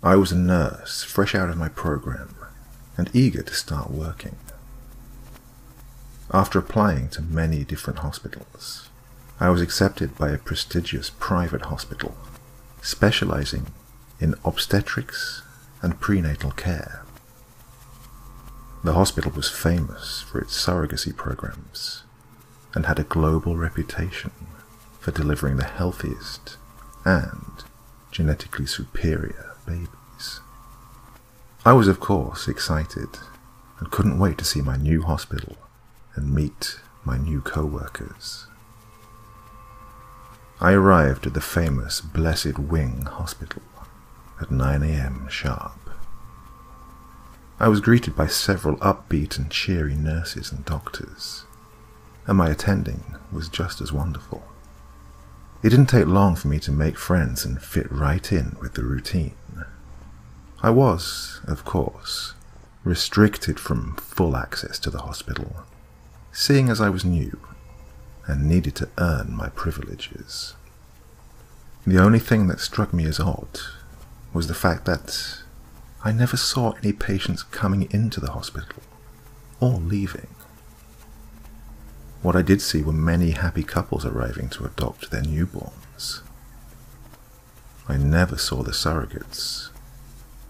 I was a nurse, fresh out of my program, and eager to start working. After applying to many different hospitals, I was accepted by a prestigious private hospital, specializing in obstetrics and prenatal care. The hospital was famous for its surrogacy programs and had a global reputation for delivering the healthiest and genetically superior babies. I was, of course, excited and couldn't wait to see my new hospital and meet my new co-workers. I arrived at the famous Blessed Wing Hospital at 9 a.m. sharp. I was greeted by several upbeat and cheery nurses and doctors, and my attending was just as wonderful. It didn't take long for me to make friends and fit right in with the routine. I was, of course, restricted from full access to the hospital, seeing as I was new and needed to earn my privileges. The only thing that struck me as odd was the fact that I never saw any patients coming into the hospital or leaving. What I did see were many happy couples arriving to adopt their newborns. I never saw the surrogates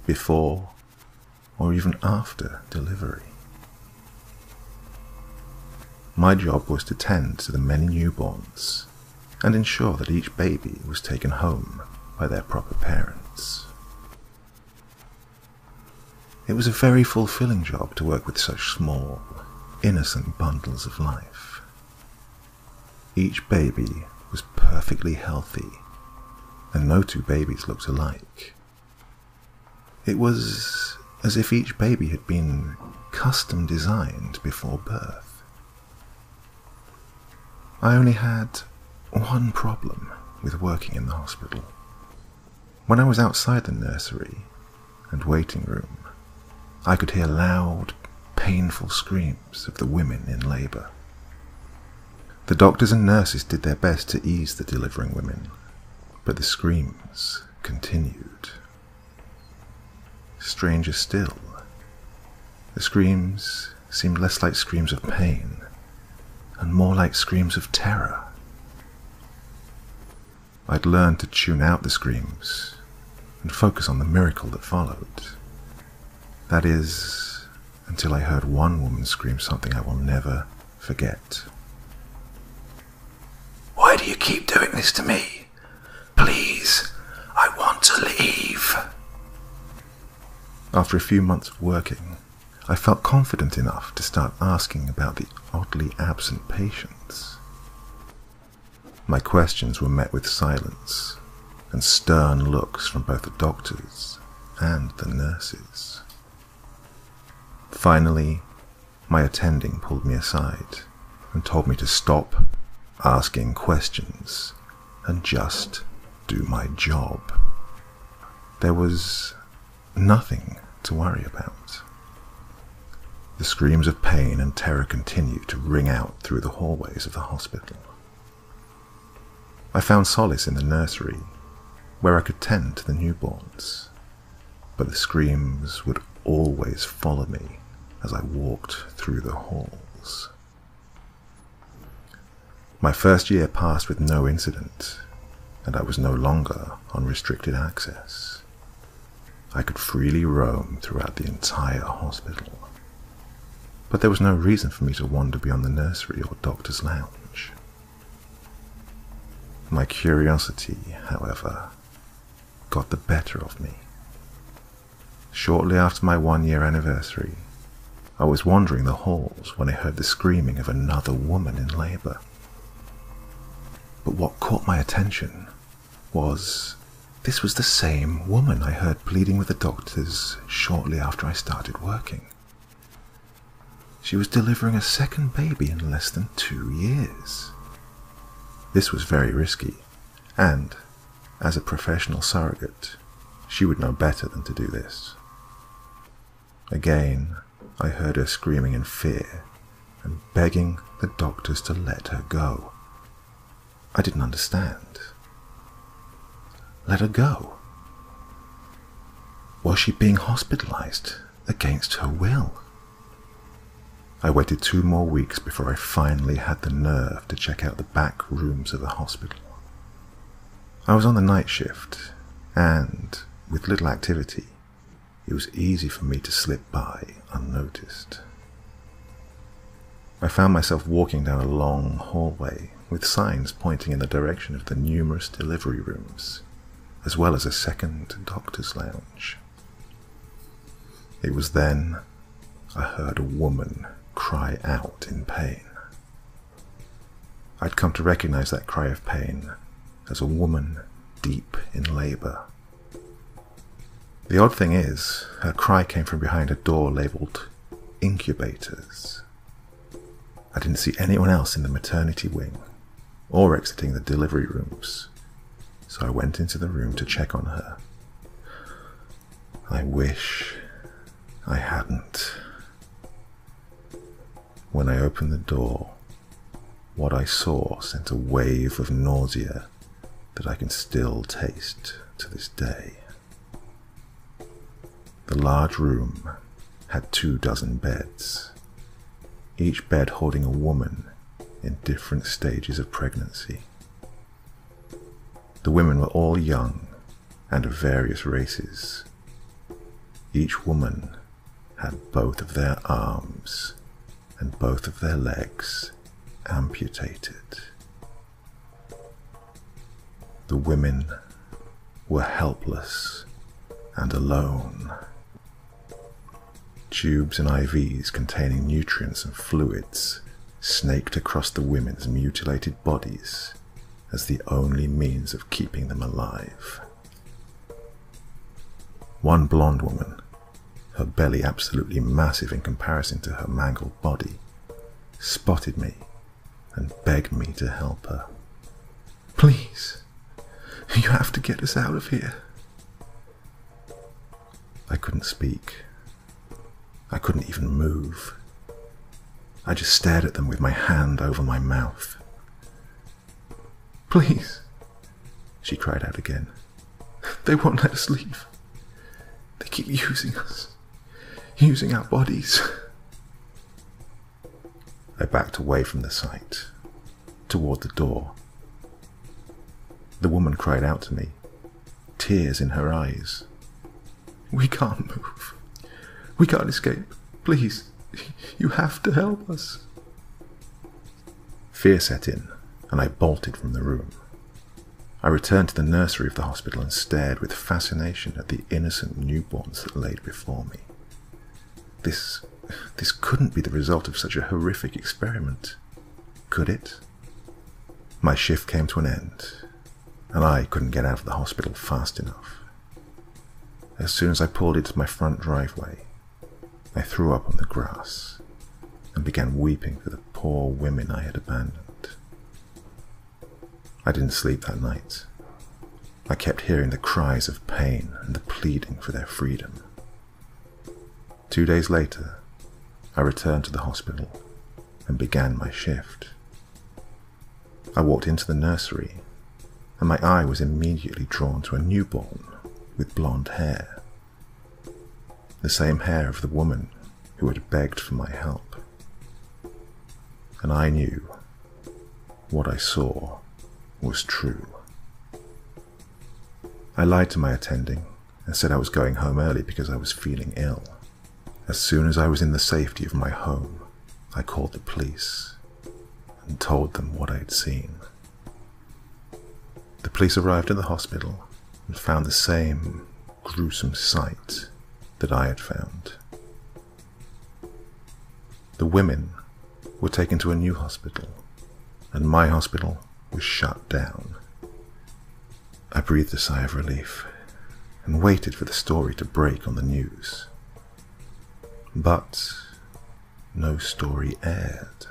before or even after delivery. My job was to tend to the many newborns and ensure that each baby was taken home by their proper parents. It was a very fulfilling job to work with such small, innocent bundles of life. Each baby was perfectly healthy, and no two babies looked alike. It was as if each baby had been custom designed before birth. I only had one problem with working in the hospital. When I was outside the nursery and waiting room, I could hear loud, painful screams of the women in labour. The doctors and nurses did their best to ease the delivering women, but the screams continued. Stranger still, the screams seemed less like screams of pain and more like screams of terror. I'd learned to tune out the screams and focus on the miracle that followed. That is, until I heard one woman scream something I will never forget. "Why do you keep doing this to me? Please, I want to leave." After a few months of working, I felt confident enough to start asking about the oddly absent patients. My questions were met with silence and stern looks from both the doctors and the nurses. Finally, my attending pulled me aside and told me to stop asking questions and just do my job. There was nothing to worry about. The screams of pain and terror continued to ring out through the hallways of the hospital. I found solace in the nursery, where I could tend to the newborns, but the screams would always follow me as I walked through the halls. My first year passed with no incident, and I was no longer on restricted access. I could freely roam throughout the entire hospital, but there was no reason for me to wander beyond the nursery or doctor's lounge. My curiosity, however, got the better of me. Shortly after my 1-year anniversary, I was wandering the halls when I heard the screaming of another woman in labour. But what caught my attention was this was the same woman I heard pleading with the doctors shortly after I started working. She was delivering a second baby in less than 2 years. This was very risky, and, as a professional surrogate, she would know better than to do this. Again, I heard her screaming in fear and begging the doctors to let her go. I didn't understand. Let her go? Was she being hospitalized against her will? I waited 2 more weeks before I finally had the nerve to check out the back rooms of the hospital. I was on the night shift, and with little activity, it was easy for me to slip by unnoticed. I found myself walking down a long hallway with signs pointing in the direction of the numerous delivery rooms, as well as a second doctor's lounge. It was then I heard a woman cry out in pain. I'd come to recognize that cry of pain as a woman deep in labor. The odd thing is, her cry came from behind a door labeled Incubators. I didn't see anyone else in the maternity wing or exiting the delivery rooms, so I went into the room to check on her. I wish I hadn't. When I opened the door, what I saw sent a wave of nausea that I can still taste to this day. The large room had 24 beds, each bed holding a woman in different stages of pregnancy. The women were all young and of various races. Each woman had both of their arms and both of their legs amputated. The women were helpless and alone. Tubes and IVs containing nutrients and fluids snaked across the women's mutilated bodies as the only means of keeping them alive. One blonde woman, her belly absolutely massive in comparison to her mangled body, spotted me and begged me to help her. "Please, you have to get us out of here." I couldn't speak. I couldn't even move. I just stared at them with my hand over my mouth. "Please," she cried out again. "They won't let us leave. They keep using us, using our bodies." I backed away from the site, toward the door. The woman cried out to me, tears in her eyes. "We can't move. We can't escape. Please, you have to help us." Fear set in, and I bolted from the room. I returned to the nursery of the hospital and stared with fascination at the innocent newborns that laid before me. This couldn't be the result of such a horrific experiment, could it? My shift came to an end, and I couldn't get out of the hospital fast enough. As soon as I pulled into my front driveway, I threw up on the grass and began weeping for the poor women I had abandoned. I didn't sleep that night. I kept hearing the cries of pain and the pleading for their freedom. 2 days later, I returned to the hospital and began my shift. I walked into the nursery, and my eye was immediately drawn to a newborn with blonde hair. The same hair of the woman who had begged for my help. And I knew what I saw was true. I lied to my attending and said I was going home early because I was feeling ill. As soon as I was in the safety of my home, I called the police and told them what I had seen. The police arrived at the hospital and found the same gruesome sight that I had found. The women were taken to a new hospital, and my hospital was shut down. I breathed a sigh of relief and waited for the story to break on the news. But no story aired.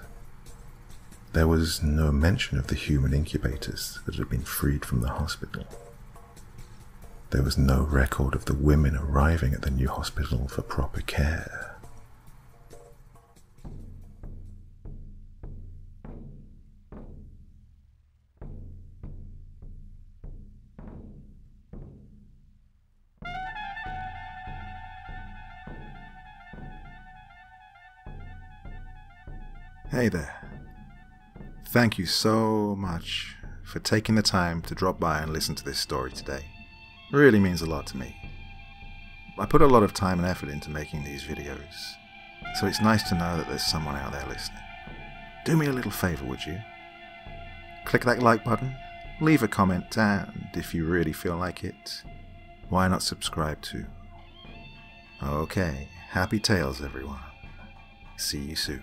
There was no mention of the human incubators that had been freed from the hospital. There was no record of the women arriving at the new hospital for proper care. Hey there. Thank you so much for taking the time to drop by and listen to this story today. It really means a lot to me. I put a lot of time and effort into making these videos, so it's nice to know that there's someone out there listening. Do me a little favor, would you? Click that like button, leave a comment, and if you really feel like it, why not subscribe too? Okay, happy tales everyone. See you soon.